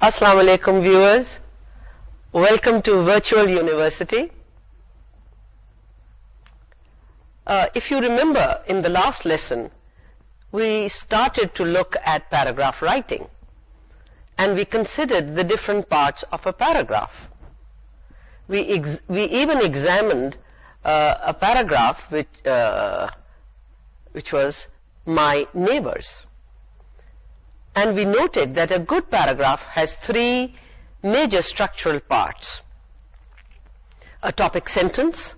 Assalamu alaikum viewers, welcome to Virtual University. If you remember, in the last lesson we started to look at paragraph writing and we considered the different parts of a paragraph. We even examined a paragraph which was my neighbors. And we noted that a good paragraph has three major structural parts: a topic sentence,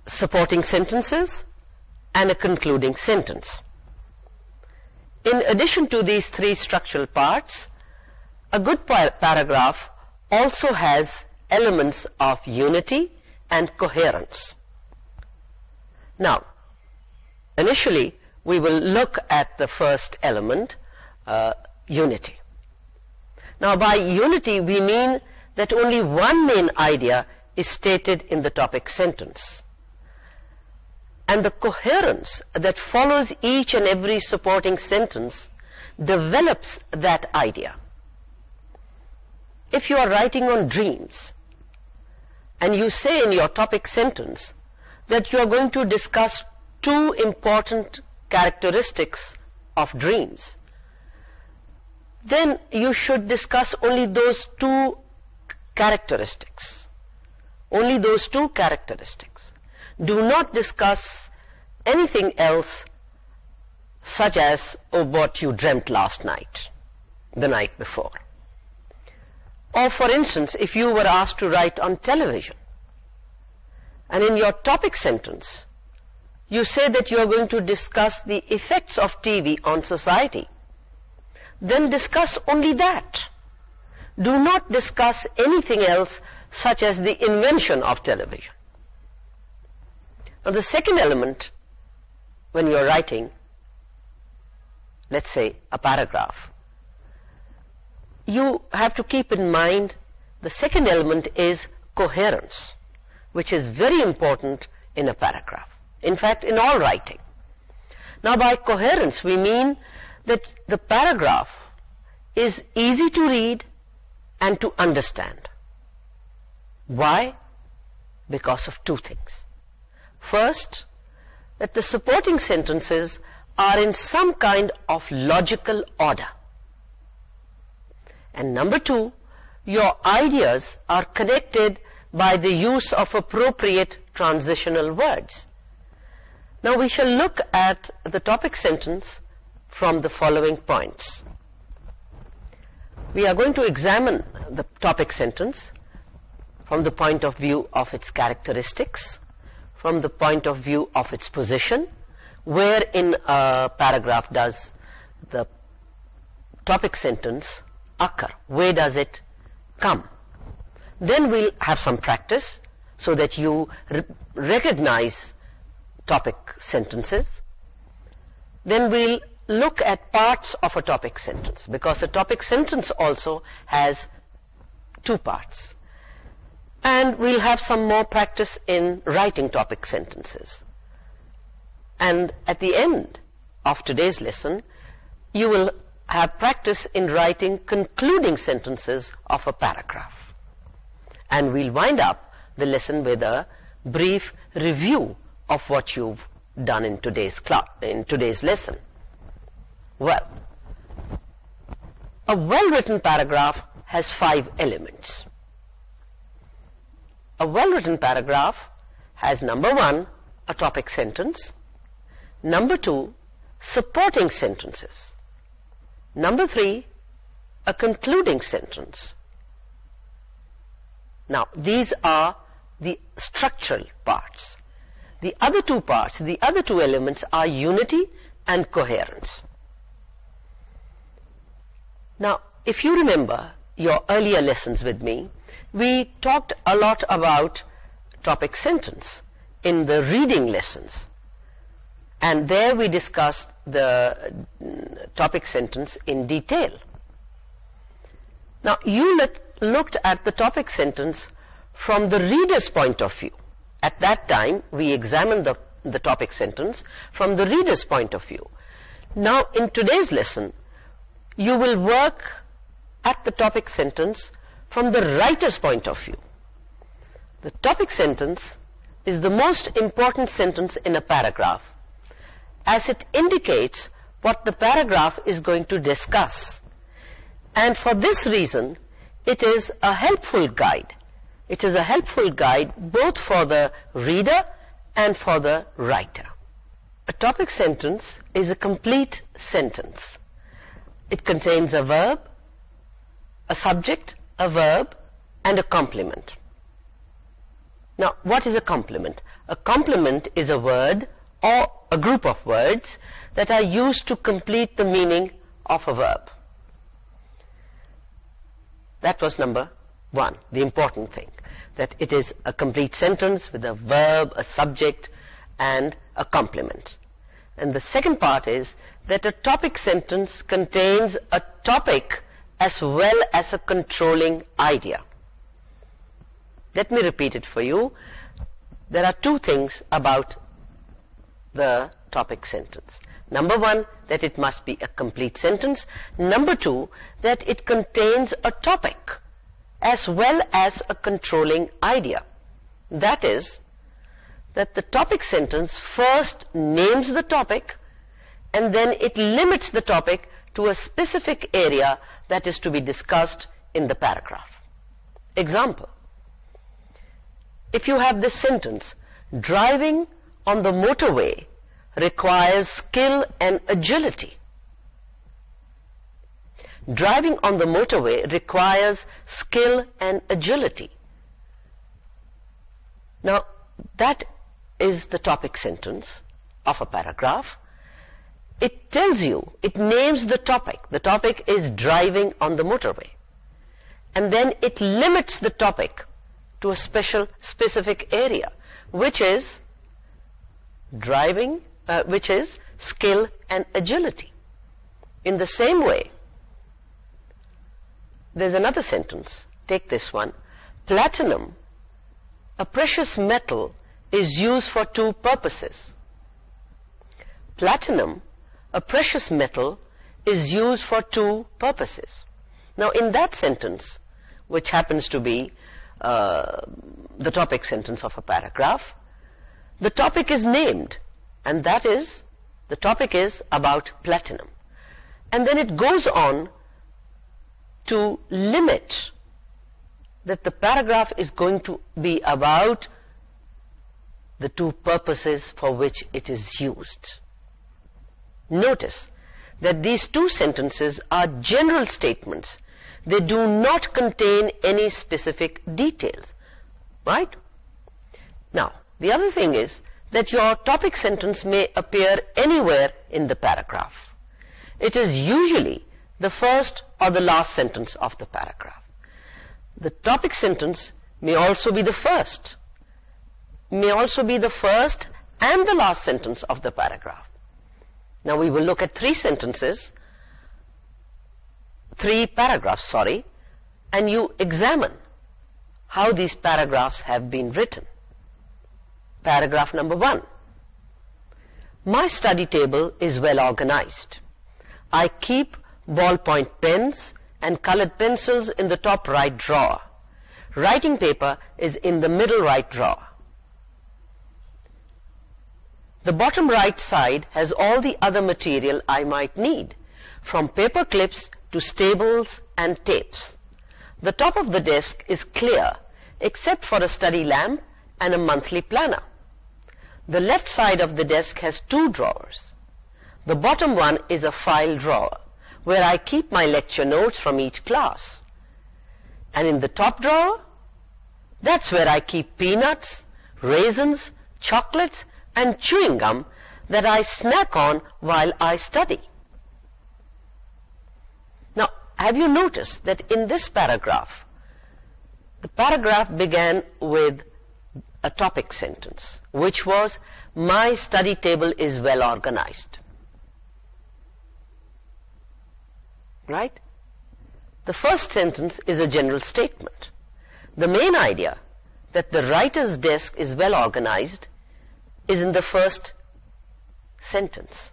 supporting sentences, and a concluding sentence. In addition to these three structural parts, a good paragraph also has elements of unity and coherence. Now, initially we will look at the first element, unity. Now, by unity we mean that only one main idea is stated in the topic sentence, and the coherence that follows each and every supporting sentence develops that idea. If you are writing on dreams and you say in your topic sentence that you are going to discuss two important characteristics of dreams, then you should discuss only those two characteristics. Only those two characteristics. Do not discuss anything else, such as what you dreamt last night, the night before. Or for instance, if you were asked to write on television, and in your topic sentence you say that you are going to discuss the effects of TV on society, then discuss only that. Do not discuss anything else, such as the invention of television. Now, the second element, when you are writing, let's say, a paragraph, you have to keep in mind the second element is coherence, which is very important in a paragraph. In fact, in all writing. Now, by coherence we mean that the paragraph is easy to read and to understand. Why? Because of two things. First, that the supporting sentences are in some kind of logical order. And number two, your ideas are connected by the use of appropriate transitional words. Now, we shall look at the topic sentence from the following points. We are going to examine the topic sentence from the point of view of its characteristics, from the point of view of its position, where in a paragraph does the topic sentence occur, where does it come. Then we'll have some practice so that you recognize topic sentences. Then we'll look at parts of a topic sentence, because a topic sentence also has two parts. And we'll have some more practice in writing topic sentences. And at the end of today's lesson, you will have practice in writing concluding sentences of a paragraph. And we'll wind up the lesson with a brief review of what you've done in today's lesson. Well, a well-written paragraph has 5 elements. A well-written paragraph has, number 1, a topic sentence, number 2, supporting sentences, number 3, a concluding sentence. Now, these are the structural parts. The other two parts, the other two elements are unity and coherence. Now, if you remember your earlier lessons with me, we talked a lot about topic sentence in the reading lessons. And there we discussed the topic sentence in detail. Now, you looked at the topic sentence from the reader's point of view. At that time, we examined the topic sentence from the reader's point of view. Now, in today's lesson, you will work at the topic sentence from the writer's point of view. The topic sentence is the most important sentence in a paragraph, as it indicates what the paragraph is going to discuss. And for this reason, it is a helpful guide. It is a helpful guide both for the reader and for the writer. A topic sentence is a complete sentence. It contains a verb, a subject, a verb, and a complement. Now, what is a complement? A complement is a word or a group of words that are used to complete the meaning of a verb. That was number one, the important thing, that it is a complete sentence with a verb, a subject, and a complement. And the second part is that a topic sentence contains a topic as well as a controlling idea. Let me repeat it for you. There are two things about the topic sentence. Number one, that it must be a complete sentence. Number two, that it contains a topic as well as a controlling idea. That is, that the topic sentence first names the topic and then it limits the topic to a specific area that is to be discussed in the paragraph. Example, if you have this sentence, driving on the motorway requires skill and agility. Driving on the motorway requires skill and agility. Now, that is the topic sentence of a paragraph. It tells you, it names the topic. The topic is driving on the motorway. And then it limits the topic to a specific area, which is driving, which is skill and agility. In the same way, there's another sentence. Take this one. Platinum, a precious metal, is used for two purposes. Platinum, a precious metal, is used for two purposes. Now, in that sentence, which happens to be the topic sentence of a paragraph, the topic is named, and that is, the topic is about platinum. And then it goes on to limit that the paragraph is going to be about the two purposes for which it is used. Notice that these two sentences are general statements. They do not contain any specific details, right? Now, the other thing is that your topic sentence may appear anywhere in the paragraph. It is usually the first or the last sentence of the paragraph. The topic sentence may also be the first, and the last sentence of the paragraph. Now we will look at three paragraphs, and you examine how these paragraphs have been written. Paragraph number 1. My study table is well organized. I keep ballpoint pens and colored pencils in the top right drawer. Writing paper is in the middle right drawer. The bottom right side has all the other material I might need, from paper clips to staples and tapes. The top of the desk is clear, except for a study lamp and a monthly planner. The left side of the desk has 2 drawers. The bottom one is a file drawer, where I keep my lecture notes from each class. And in the top drawer, that's where I keep peanuts, raisins, chocolates, and chewing gum that I snack on while I study. Now, have you noticed that in this paragraph, the paragraph began with a topic sentence, which was, my study table is well organized. Right? The first sentence is a general statement. The main idea that the writer's desk is well organized is in the first sentence.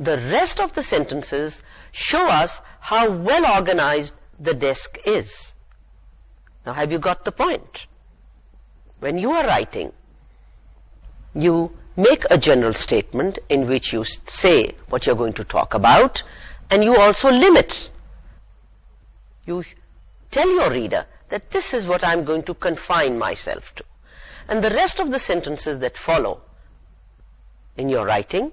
the rest of the sentences show us how well organized the desk is. Now, have you got the point? When you are writing, you make a general statement in which you say what you're going to talk about, and you also limit. You tell your reader that this is what I'm going to confine myself to. And the rest of the sentences that follow in your writing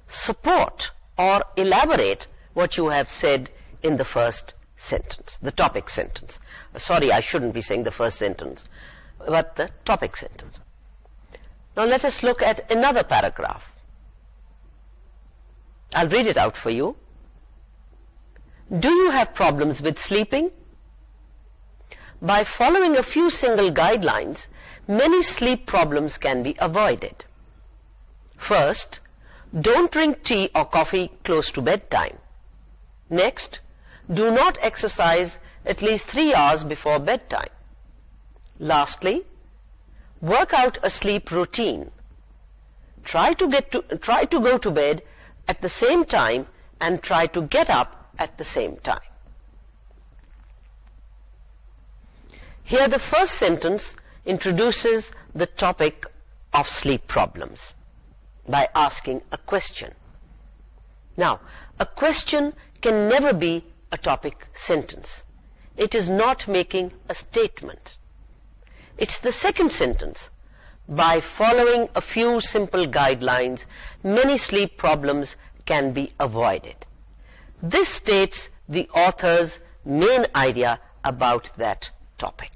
support or elaborate what you have said in the first sentence, the topic sentence. Sorry, I shouldn't be saying the first sentence, but the topic sentence. Now let us look at another paragraph. I'll read it out for you. Do you have problems with sleeping? By following a few single guidelines, many sleep problems can be avoided. First, don't drink tea or coffee close to bedtime. Next, do not exercise at least 3 hours before bedtime. Lastly, work out a sleep routine. Try to go to bed at the same time and try to get up at the same time. Here the first sentence introduces the topic of sleep problems by asking a question. Now, a question can never be a topic sentence. It is not making a statement. It's the second sentence. By following a few simple guidelines, many sleep problems can be avoided. This states the author's main idea about that topic.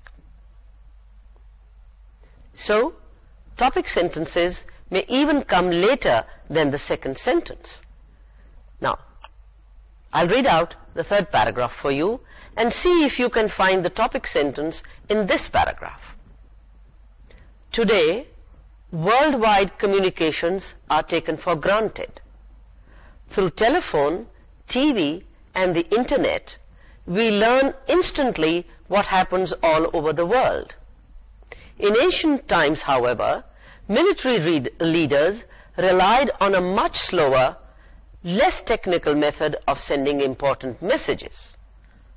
So, topic sentences may even come later than the second sentence. Now, I'll read out the third paragraph for you and see if you can find the topic sentence in this paragraph. Today, worldwide communications are taken for granted. Through telephone, TV, and the internet, we learn instantly what happens all over the world. In ancient times, however, military leaders relied on a much slower, less technical method of sending important messages.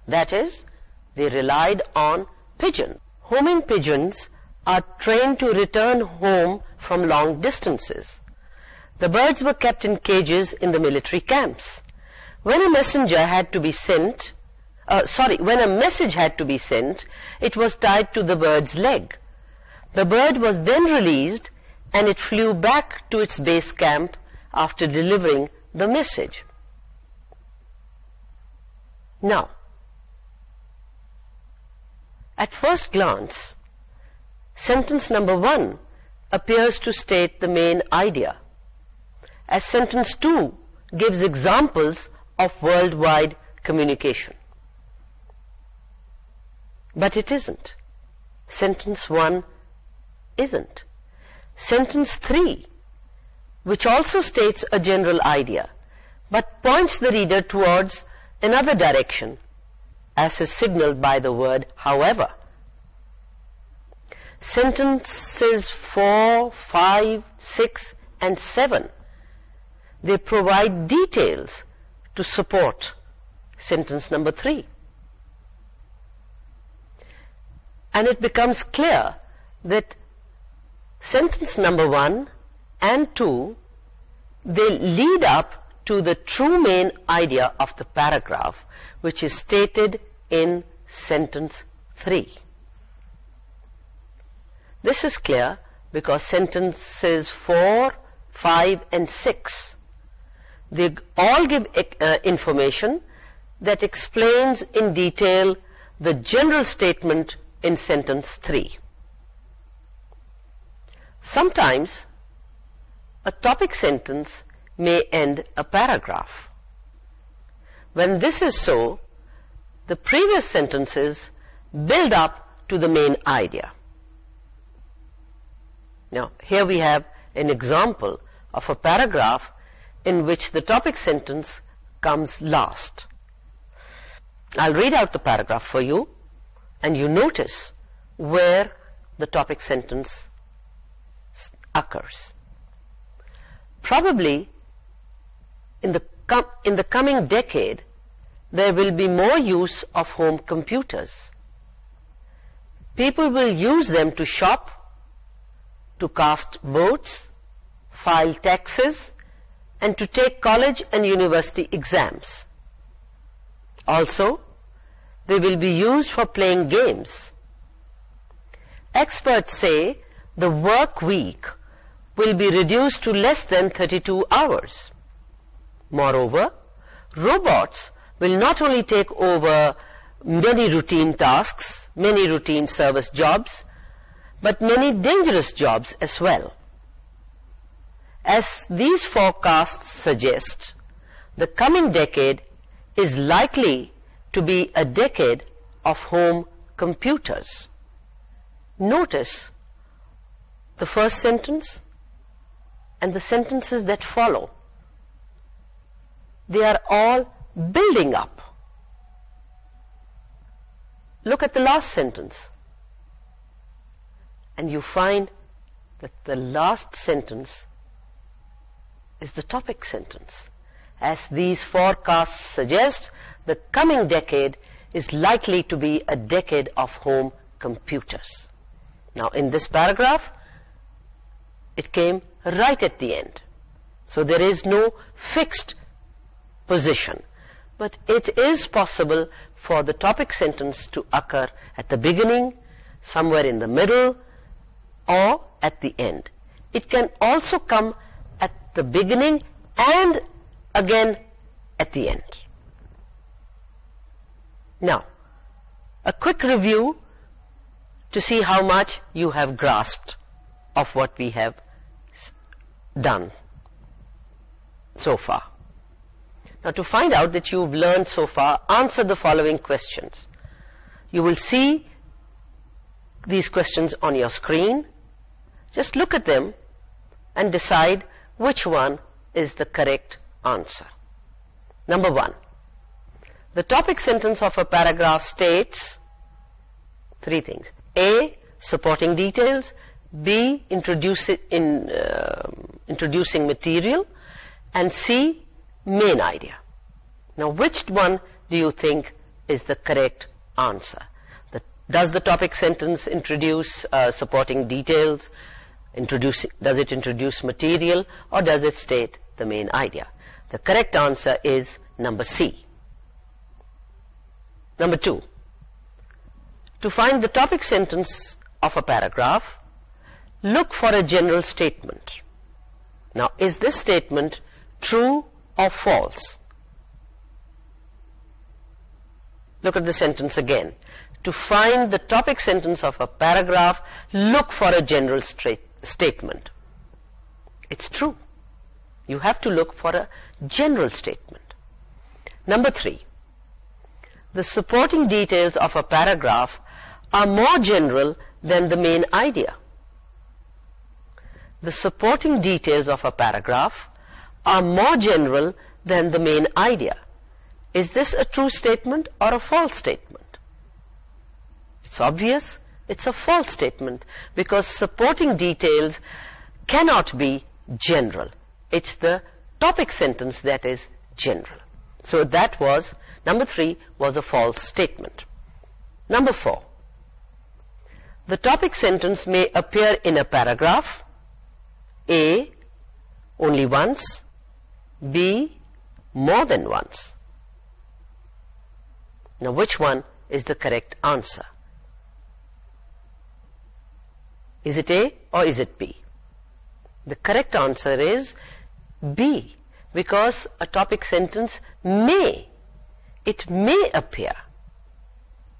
That is, they relied on pigeons. Homing pigeons are trained to return home from long distances. The birds were kept in cages in the military camps. When a message had to be sent, it was tied to the bird's leg. The bird was then released and it flew back to its base camp after delivering the message. Now, at first glance, sentence number 1 appears to state the main idea, as sentence 2 gives examples of worldwide communication. But it isn't. Sentence 1 isn't. Sentence 3, which also states a general idea, but points the reader towards another direction, as is signaled by the word however. Sentences 4, 5, 6, and 7, they provide details to support sentence number 3. And it becomes clear that sentence number 1 and 2, they lead up to the true main idea of the paragraph, which is stated in sentence 3. This is clear because sentences 4, 5, and 6, they all give information that explains in detail the general statement in sentence 3. Sometimes a topic sentence may end a paragraph. When this is so, the previous sentences build up to the main idea. Now, here we have an example of a paragraph in which the topic sentence comes last. I'll read out the paragraph for you, and you notice where the topic sentence occurs. Probably in the coming decade, there will be more use of home computers. People will use them to shop, to cast votes, file taxes, and to take college and university exams. Also, they will be used for playing games. Experts say the work week will be reduced to less than 32 hours. Moreover, robots will not only take over many routine tasks, many routine service jobs, but many dangerous jobs as well. As these forecasts suggest, the coming decade is likely to be a decade of home computers. Notice the first sentence and the sentences that follow. They are all building up. Look at the last sentence, and you find that the last sentence is the topic sentence. As these forecasts suggest, the coming decade is likely to be a decade of home computers. Now, in this paragraph, it came right at the end. So there is no fixed position, but it is possible for the topic sentence to occur at the beginning, somewhere in the middle, or at the end. It can also come at the beginning and again at the end. Now, a quick review to see how much you have grasped of what we have done so far. Now, to find out that you've learned so far, answer the following questions. You will see these questions on your screen. Just look at them and decide which one is the correct answer. Number 1. The topic sentence of a paragraph states 3 things. A, supporting details. B, introducing material. And C, main idea. Now, which one do you think is the correct answer? Does the topic sentence introduce supporting details? Does it introduce material, or does it state the main idea? The correct answer is number C. Number 2. To find the topic sentence of a paragraph, look for a general statement. Now, is this statement true or false? Look at the sentence again. To find the topic sentence of a paragraph, look for a general statement. It's true. You have to look for a general statement. Number 3. The supporting details of a paragraph are more general than the main idea. The supporting details of a paragraph are more general than the main idea. Is this a true statement or a false statement? It's obvious it's a false statement, because supporting details cannot be general. It's the topic sentence that is general. So that was, number 3 was a false statement. Number 4. The topic sentence may appear in a paragraph. A, only once. B, more than once. Now, which one is the correct answer? Is it A or is it B? The correct answer is B, because a topic sentence may appear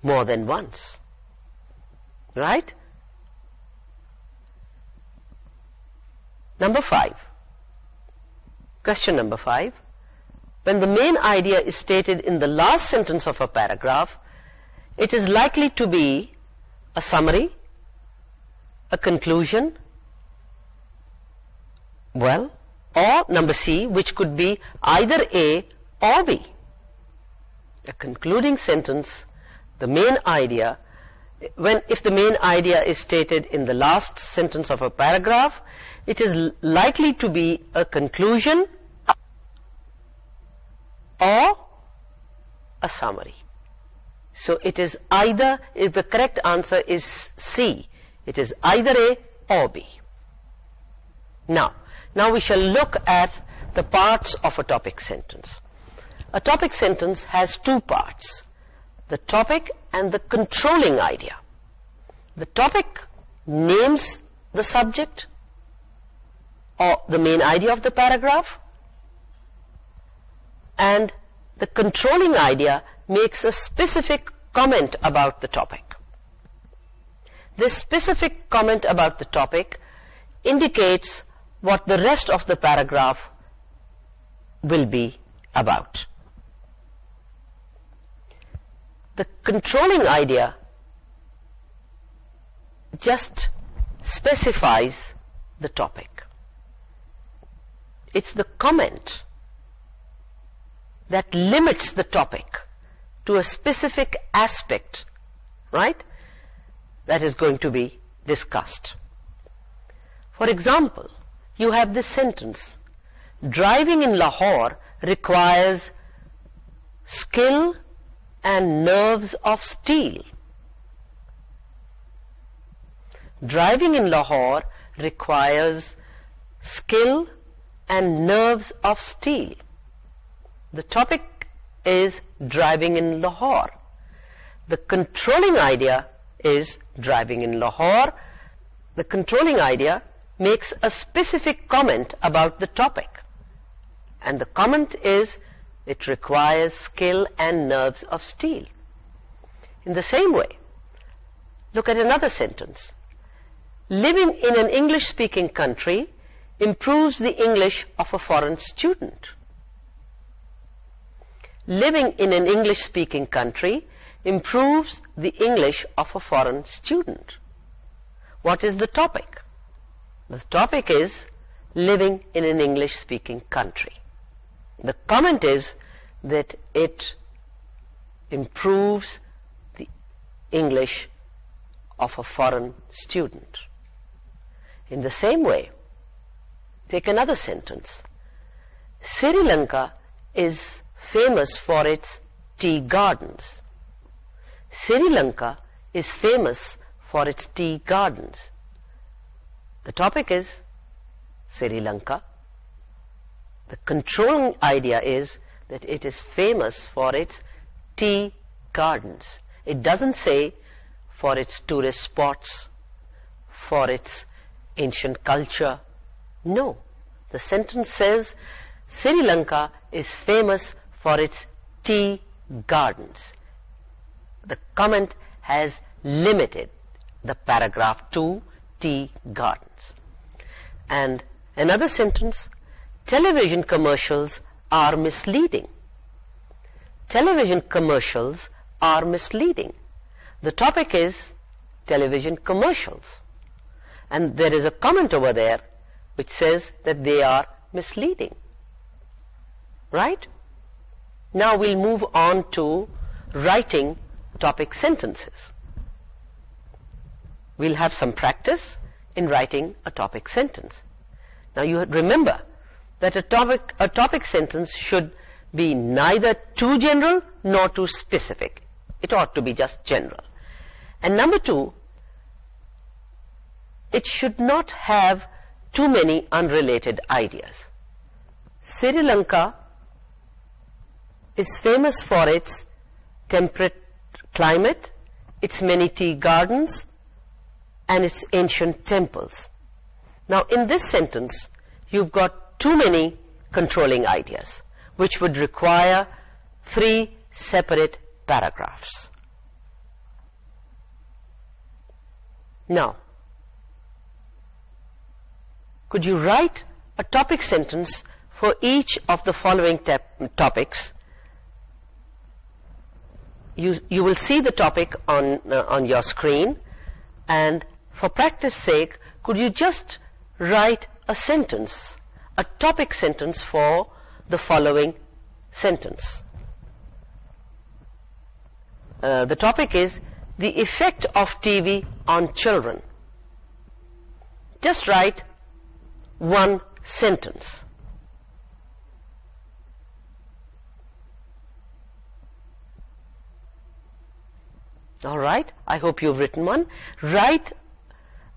more than once. Right? Number 5. Question number 5. When the main idea is stated in the last sentence of a paragraph, it is likely to be a summary, a conclusion, or number C, which could be either A or B. A concluding sentence, the main idea, if the main idea is stated in the last sentence of a paragraph, it is likely to be a conclusion, or a summary. So it is either, if the correct answer is C, it is either A or B. Now we shall look at the parts of a topic sentence. A topic sentence has two parts, the topic and the controlling idea. The topic names the subject or the main idea of the paragraph, and the controlling idea makes a specific comment about the topic. This specific comment about the topic indicates what the rest of the paragraph will be about. The controlling idea just specifies the topic. It's the comment that limits the topic to a specific aspect, right, that is going to be discussed. For example, you have this sentence, driving in Lahore requires skill and nerves of steel. Driving in Lahore requires skill and nerves of steel. The topic is driving in Lahore. The controlling idea is driving in Lahore. The controlling idea makes a specific comment about the topic, and the comment is it requires skill and nerves of steel. In the same way, look at another sentence. Living in an English-speaking country improves the English of a foreign student. Living in an English-speaking country improves the English of a foreign student. What is the topic? The topic is living in an English-speaking country. The comment is that it improves the English of a foreign student. In the same way, take another sentence. Sri Lanka is famous for its tea gardens. Sri Lanka is famous for its tea gardens. The topic is Sri Lanka. The controlling idea is that it is famous for its tea gardens. It doesn't say for its tourist spots, for its ancient culture. No, the sentence says Sri Lanka is famous for its tea gardens. The comment has limited the paragraph to tea gardens. And another sentence, television commercials are misleading. Television commercials are misleading. The topic is television commercials, and there is a comment over there which says that they are misleading. Right? Now we'll move on to writing topic sentences. We'll have some practice in writing a topic sentence. Now you remember that a topic sentence should be neither too general nor too specific. It ought to be just general. And number two, it should not have too many unrelated ideas. Sri Lanka is famous for its temperate climate, its many tea gardens, and its ancient temples. Now in this sentence, you've got too many controlling ideas, which would require 3 separate paragraphs. Now, could you write a topic sentence for each of the following topics? You will see the topic on your screen, and for practice sake, could you just write a sentence, a topic sentence for the following sentence? The topic is the effect of TV on children. Just write one sentence. All right, I hope you've written one. Write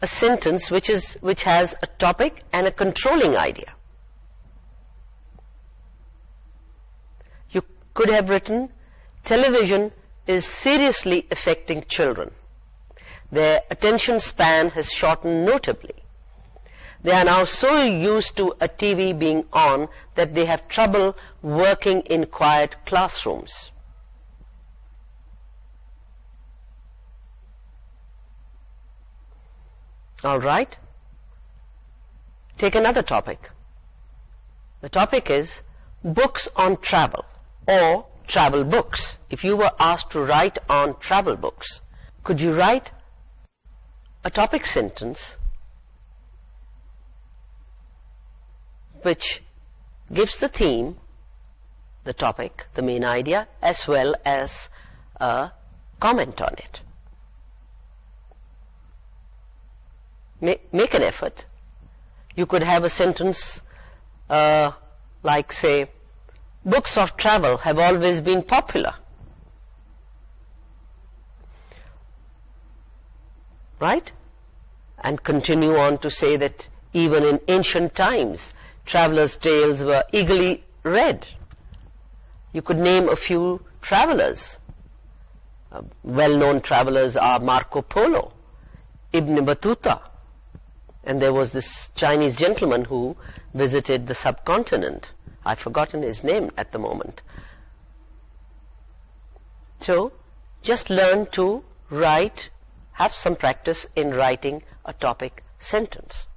a sentence which has a topic and a controlling idea. You could have written, television is seriously affecting children. Their attention span has shortened notably. They are now so used to a TV being on that they have trouble working in quiet classrooms. All right. Take another topic. The topic is books on travel or travel books. If you were asked to write on travel books, could you write a topic sentence which gives the theme, the topic, the main idea, as well as a comment on it? Make an effort. You could have a sentence like, say, books of travel have always been popular. Right? And continue on to say that even in ancient times, travelers' tales were eagerly read. You could name a few travelers. Well-known travelers are Marco Polo, Ibn Battuta, and there was this Chinese gentleman who visited the subcontinent. I've forgotten his name at the moment. So, just learn to write, have some practice in writing a topic sentence.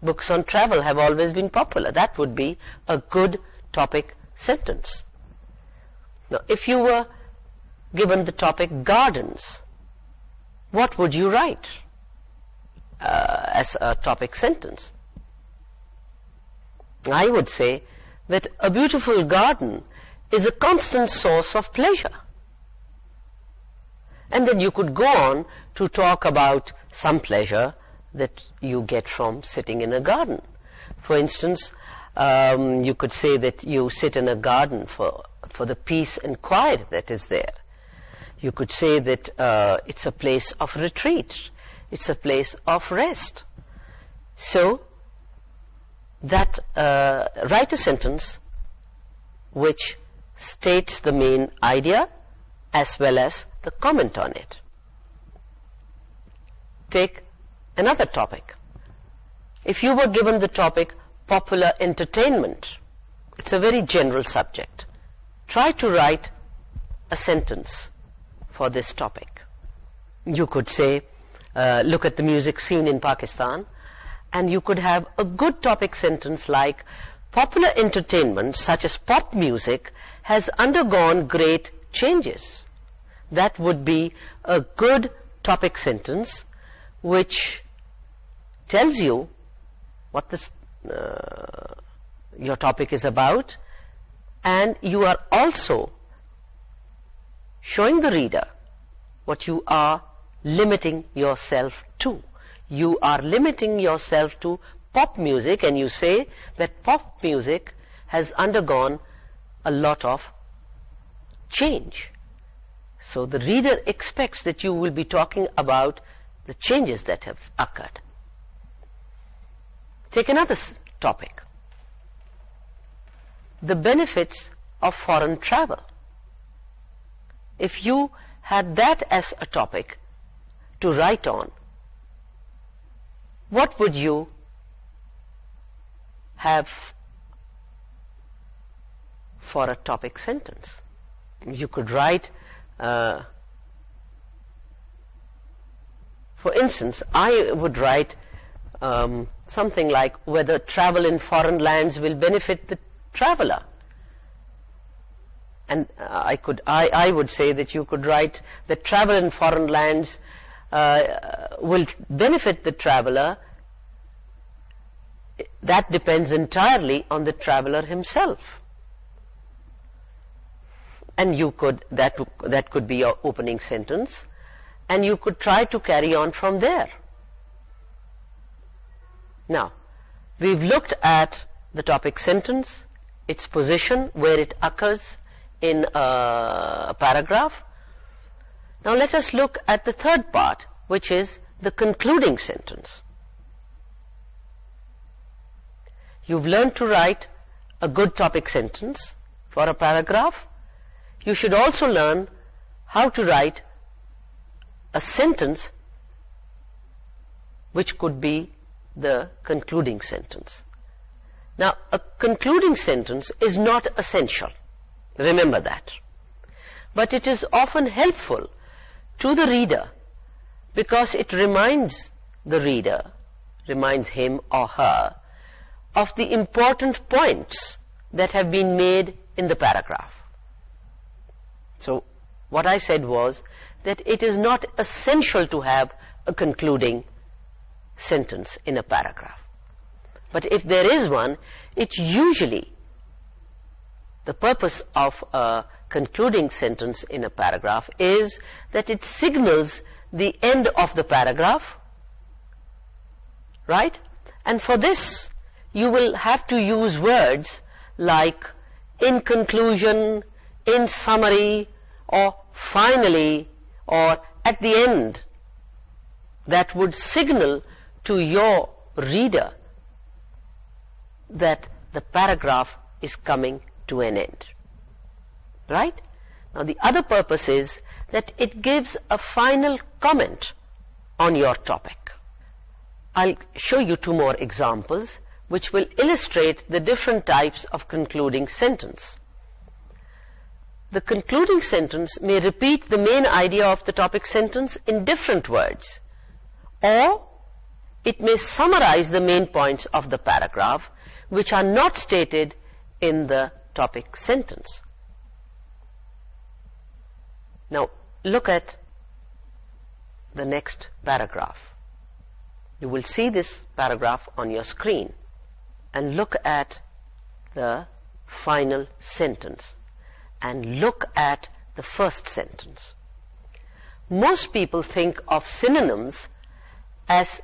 Books on travel have always been popular. That would be a good topic sentence. Now, if you were given the topic gardens, what would you write as a topic sentence? I would say that a beautiful garden is a constant source of pleasure. And then you could go on to talk about some pleasure that you get from sitting in a garden. For instance, you could say that you sit in a garden for the peace and quiet that is there. You could say that it's a place of retreat. It's a place of rest. So, that write a sentence which states the main idea as well as the comment on it. Take another topic. If you were given the topic popular entertainment, it's a very general subject. Try to write a sentence for this topic. You could say, look at the music scene in Pakistan, and you could have a good topic sentence like, popular entertainment such as pop music has undergone great changes. That would be a good topic sentence which tells you what this your topic is about, and you are also showing the reader what you are limiting yourself to. You are limiting yourself to pop music, and you say that pop music has undergone a lot of change. So the reader expects that you will be talking about the changes that have occurred. Take another topic. The benefits of foreign travel. If you had that as a topic to write on, what would you have for a topic sentence? You could write, for instance, I would write something like whether travel in foreign lands will benefit the traveler. And I would say that you could write that travel in foreign lands will benefit the traveler. That depends entirely on the traveler himself. And you could, that could be your opening sentence, and you could try to carry on from there. Now, we've looked at the topic sentence, its position, where it occurs in a paragraph. Now let us look at the third part, which is the concluding sentence. You've learned to write a good topic sentence for a paragraph. You should also learn how to write a sentence which could be the concluding sentence. Now, a concluding sentence is not essential. Remember that. But it is often helpful to the reader because it reminds the reader, reminds him or her, of the important points that have been made in the paragraph. So, what I said was that it is not essential to have a concluding sentence in a paragraph. But if there is one, it's usually the purpose of a concluding sentence in a paragraph is that it signals the end of the paragraph, right? And for this, you will have to use words like in conclusion, in summary, or finally, or at the end, that would signal to your reader that the paragraph is coming to an end. Right? Now the other purpose is that it gives a final comment on your topic. I'll show you two more examples which will illustrate the different types of concluding sentence. The concluding sentence may repeat the main idea of the topic sentence in different words, or it may summarize the main points of the paragraph which are not stated in the topic sentence. Now, look at the next paragraph. You will see this paragraph on your screen and look at the final sentence and look at the first sentence. Most people think of synonyms as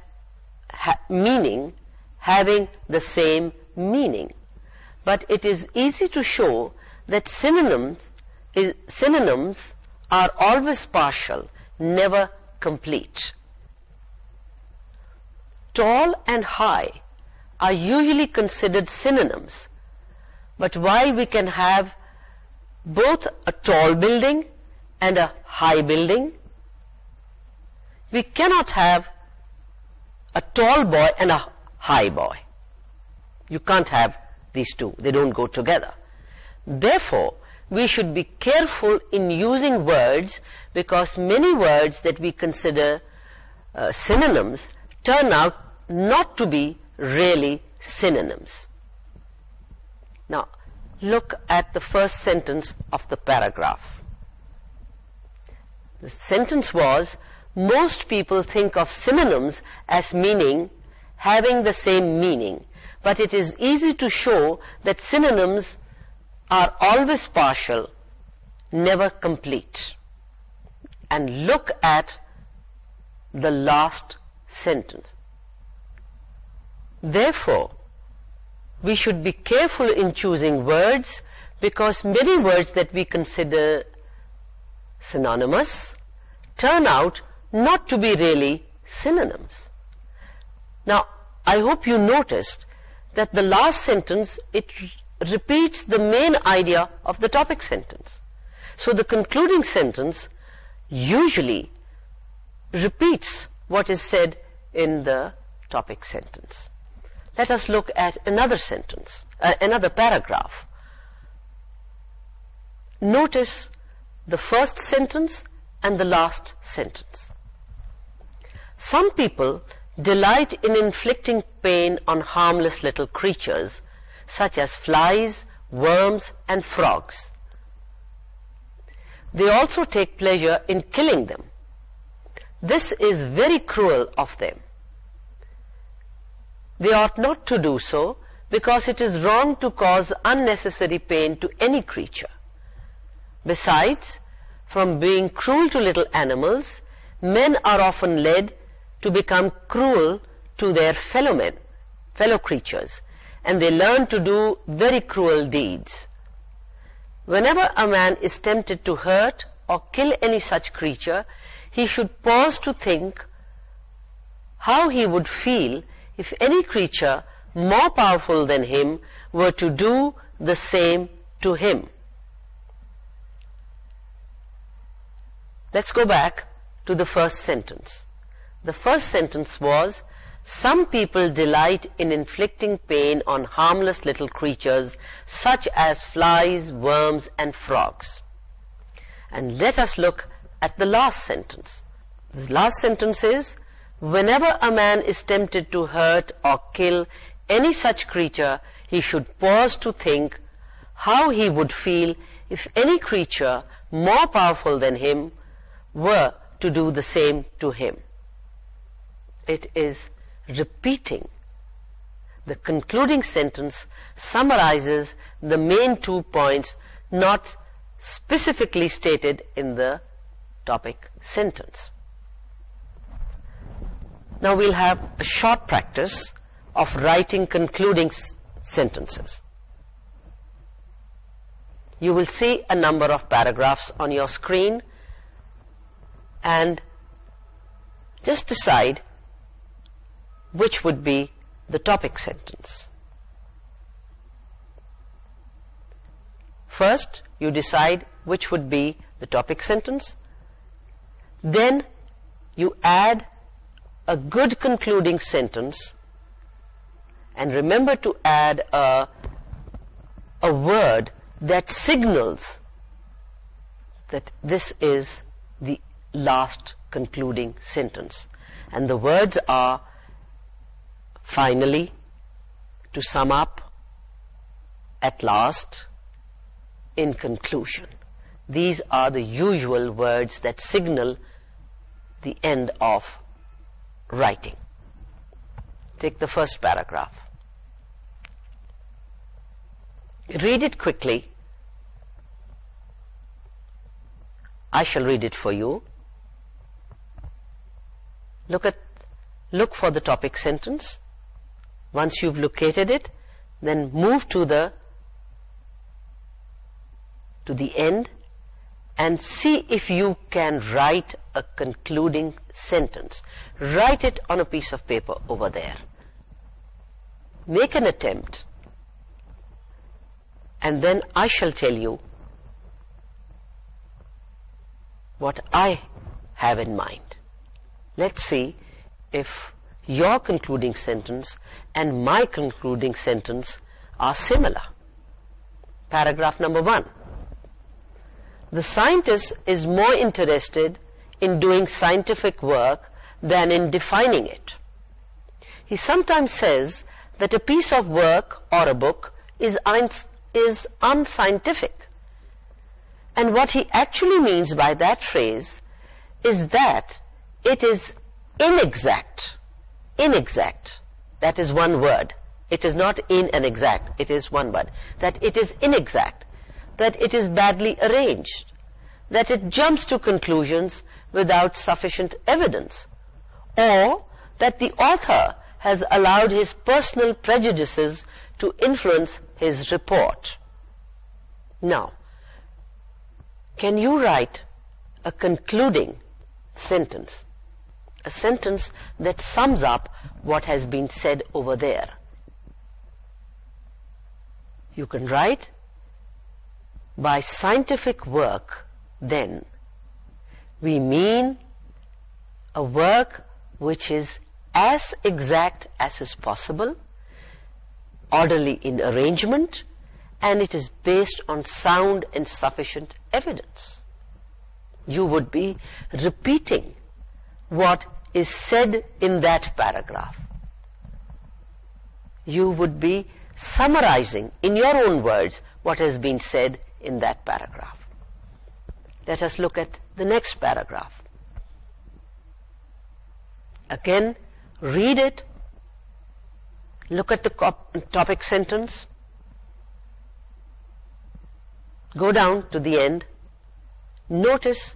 meaning having the same meaning, but it is easy to show that synonyms are always partial, never complete. Tall and high are usually considered synonyms, but while we can have both a tall building and a high building, we cannot have a tall boy and a high boy. You can't have these two. They don't go together. Therefore, we should be careful in using words because many words that we consider synonyms turn out not to be really synonyms. Now, look at the first sentence of the paragraph. The sentence was, most people think of synonyms as meaning having the same meaning, but it is easy to show that synonyms are always partial, never complete. And look at the last sentence. Therefore, we should be careful in choosing words because many words that we consider synonymous turn out not to be really synonyms. Now, I hope you noticed that the last sentence, it repeats the main idea of the topic sentence. So the concluding sentence usually repeats what is said in the topic sentence. Let us look at another sentence, another paragraph. Notice the first sentence and the last sentence. Some people delight in inflicting pain on harmless little creatures such as flies, worms, and frogs. They also take pleasure in killing them. This is very cruel of them. They ought not to do so because it is wrong to cause unnecessary pain to any creature. Besides, from being cruel to little animals, men are often led to become cruel to their fellow creatures, and they learn to do very cruel deeds. Whenever a man is tempted to hurt or kill any such creature, he should pause to think how he would feel if any creature more powerful than him were to do the same to him. Let's go back to the first sentence. The first sentence was, some people delight in inflicting pain on harmless little creatures such as flies, worms and frogs. And let us look at the last sentence. The last sentence is, whenever a man is tempted to hurt or kill any such creature, he should pause to think how he would feel if any creature more powerful than him were to do the same to him. It is repeating. The concluding sentence summarizes the main 2 points not specifically stated in the topic sentence. Now we'll have a short practice of writing concluding sentences. You will see a number of paragraphs on your screen, and just decide which would be the topic sentence. First, you decide which would be the topic sentence. Then you add a good concluding sentence, and remember to add a word that signals that this is the last concluding sentence. And the words are finally, to sum up, at last, in conclusion. These are the usual words that signal the end of writing. Take the first paragraph. Read it quickly. I shall read it for you. Look for the topic sentence. Once you've located it, then move to the end and see if you can write a concluding sentence. Write it on a piece of paper over there. Make an attempt, and then I shall tell you what I have in mind. Let's see if your concluding sentence and my concluding sentence are similar. Paragraph number 1. The scientist is more interested in doing scientific work than in defining it. He sometimes says that a piece of work or a book is unscientific. And what he actually means by that phrase is that it is inexact. Inexact. That is one word. It is not in and exact. It is one word. That it is inexact. That it is badly arranged. That it jumps to conclusions without sufficient evidence. Or that the author has allowed his personal prejudices to influence his report. Now, can you write a concluding sentence? A sentence that sums up what has been said over there. You can write, by scientific work, then, we mean a work which is as exact as is possible, orderly in arrangement, and it is based on sound and sufficient evidence. You would be repeating what is said in that paragraph. You would be summarizing in your own words what has been said in that paragraph. Let us look at the next paragraph. Again, read it. Look at the topic sentence. Go down to the end. Notice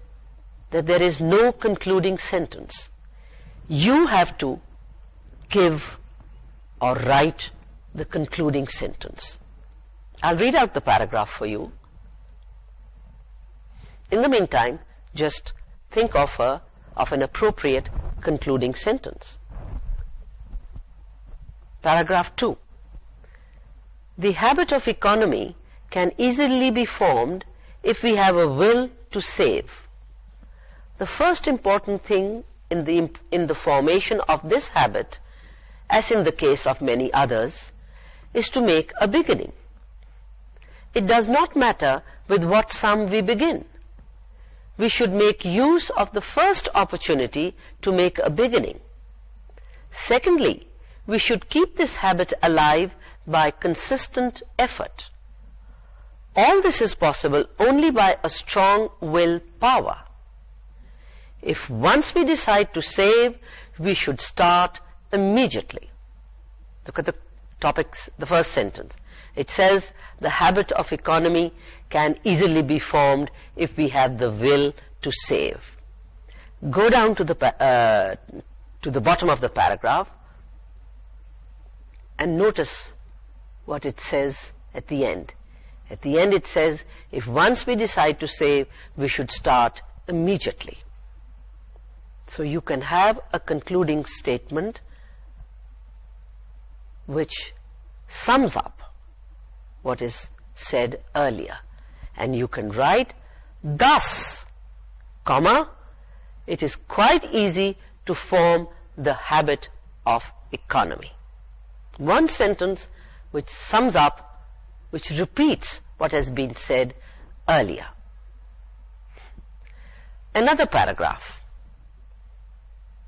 that there is no concluding sentence. You have to give or write the concluding sentence. I'll read out the paragraph for you. In the meantime, just think of an appropriate concluding sentence. Paragraph 2. The habit of economy can easily be formed if we have a will to save. The first important thing in the formation of this habit, as in the case of many others, is to make a beginning. It does not matter with what sum we begin. We should make use of the first opportunity to make a beginning. Secondly, we should keep this habit alive by consistent effort. All this is possible only by a strong will power. If once we decide to save, we should start immediately. Look at the topics, the first sentence. It says the habit of economy can easily be formed if we have the will to save. Go down to the bottom of the paragraph and notice what it says at the end. At the end it says, if once we decide to save, we should start immediately. So you can have a concluding statement which sums up what is said earlier. And you can write, thus, comma, it is quite easy to form the habit of economy. One sentence which sums up, which repeats what has been said earlier. Another paragraph.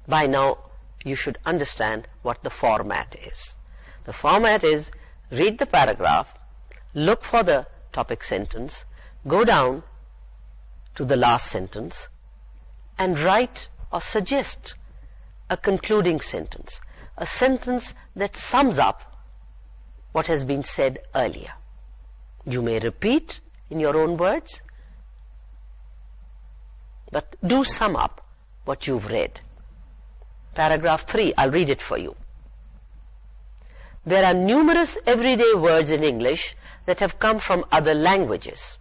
By now, you should understand what the format is. The format is, read the paragraph, look for the topic sentence, go down to the last sentence, and write or suggest a concluding sentence, a sentence that sums up what has been said earlier. You may repeat in your own words, but do sum up what you've read. Paragraph 3, I'll read it for you. There are numerous everyday words in English that have come from other languages.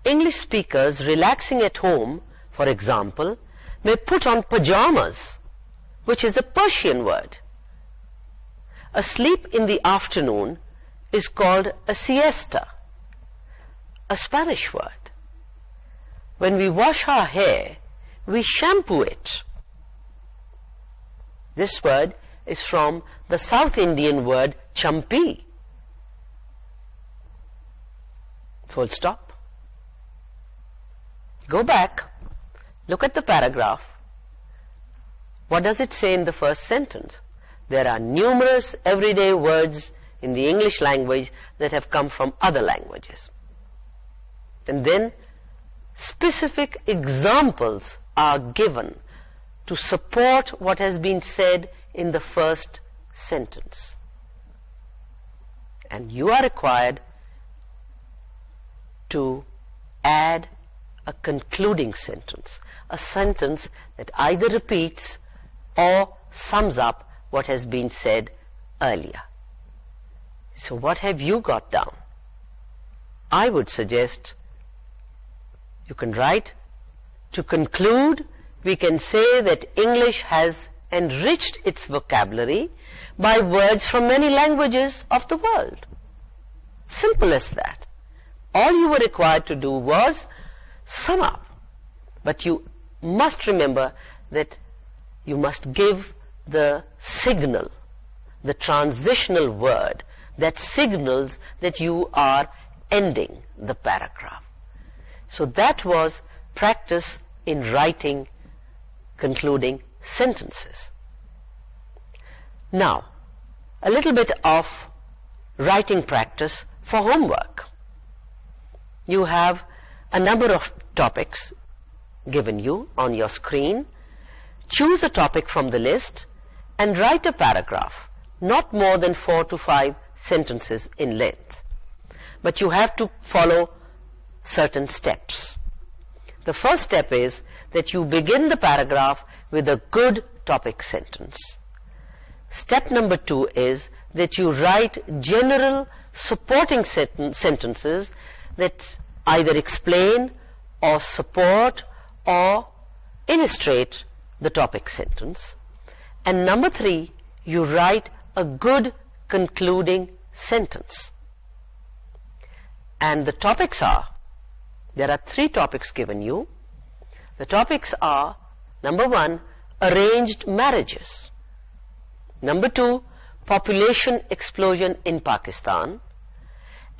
English speakers relaxing at home, for example, may put on pajamas, which is a Persian word. Asleep in the afternoon is called a siesta, a Spanish word. When we wash our hair, we shampoo it. This word is from the South Indian word champi. Full stop. Go back, look at the paragraph. What does it say in the first sentence? There are numerous everyday words in the English language that have come from other languages. And then specific examples are given to support what has been said in the first sentence. And you are required to add a concluding sentence, a sentence that either repeats or sums up what has been said earlier. So what have you got down? I would suggest you can write, to conclude, we can say that English has enriched its vocabulary by words from many languages of the world. Simple as that. All you were required to do was sum up. But you must remember that you must give the signal, the transitional word that signals that you are ending the paragraph. So that was practice in writing concluding sentences. Now, a little bit of writing practice for homework. You have a number of topics given you on your screen. Choose a topic from the list and write a paragraph, not more than 4 to 5 sentences in length. But you have to follow certain steps. The first step is that you begin the paragraph with a good topic sentence. Step number 2 is that you write general supporting sentences that either explain or support or illustrate the topic sentence. And number 3, you write a good concluding sentence. And the topics are, there are 3 topics given you. The topics are, number 1, arranged marriages. Number 2, population explosion in Pakistan.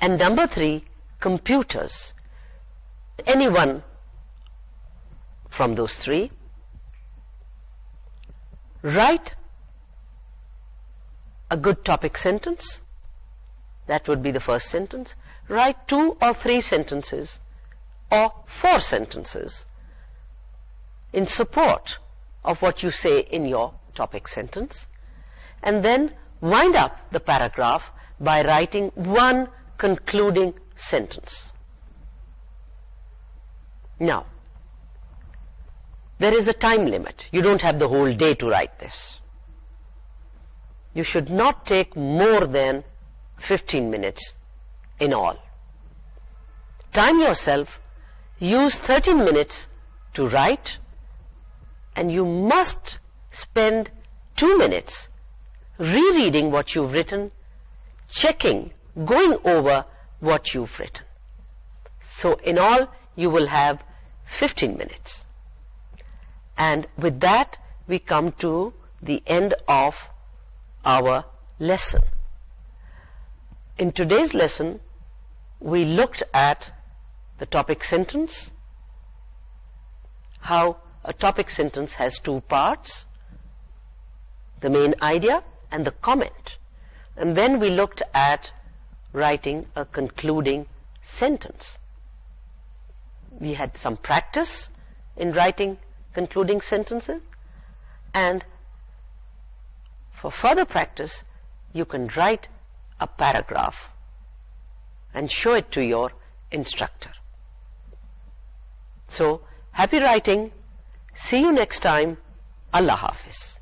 And number 3, computers. Any one from those 3. Write a good topic sentence. That would be the first sentence. Write 2 or 3 sentences or 4 sentences in support of what you say in your topic sentence, and then wind up the paragraph by writing 1 concluding sentence. Now, there is a time limit. You don't have the whole day to write this. You should not take more than 15 minutes in all. Time yourself, use 13 minutes to write, and you must spend 2 minutes rereading what you've written, checking, going over what you've written. So in all, you will have 15 minutes. And with that, we come to the end of our lesson. In today's lesson, we looked at the topic sentence, how a topic sentence has 2 parts, the main idea and the comment. And then we looked at writing a concluding sentence. We had some practice in writing concluding sentences, and for further practice, you can write a paragraph and show it to your instructor. So, happy writing. See you next time. Allah Hafiz.